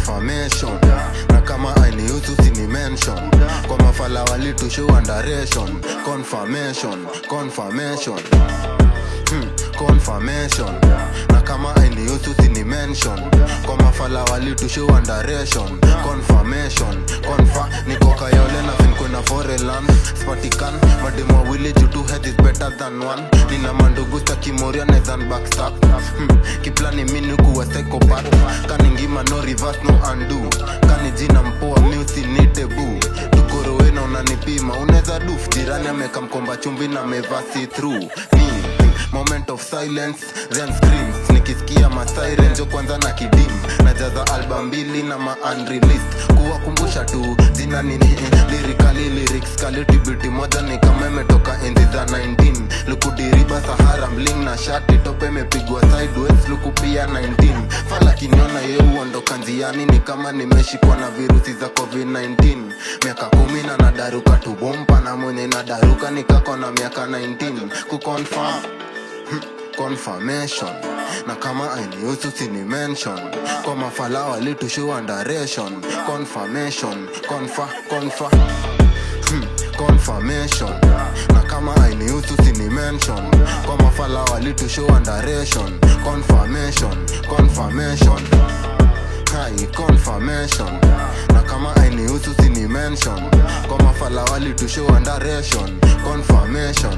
confirmation. Na kama ainihusu sini mention, kwa mafala walitushow underation. Confirmation, confirmation, confirmation. Na kama ainihusu sini mention, kwa mafala walitushow underation. Confirmation, niko Kayole na fin kuna foreign land. Spatikan, mademo wawili juu two heads is better than one. Nina mandugu staki moria nezan backstab. Kiplani minu kuwa psychopath. Kaningima no reverse no undo. Kani jina mpoa miusi ni tebu. Tukoroena unanipima uneza duf. Jirani ameka mkomba chumbi na meva see through. Moment of silence, then screams. Nikisikia masiren jo kwanza na kidim. Najaza album mbili na ma-unreleased. Kuwakumbusha tu, jina nini lyrically, lyrics quality beauty moja ni kama imetoka enzi za 19. Luku diriba Sahara mling na shati tope mepigwa sideways luku pia 19. Fala kiniona yeu ondoka njiani ni kama nimeshikwa na virusi za COVID-19. Miaka 10 na nadaruka tubompa na mwenye nadaruka nikako na miaka 19. Kuconfirm confirmation. Na kama ainihusu sini mention, kwa mafala walitushow underation. Confirmation, confirmation. Na kama ainihusu sini mention, kwa mafala walitushow underation. Confirmation, confirmation. Na kama ainihusu sini mention, kwa mafala walitushow underation. Confirmation,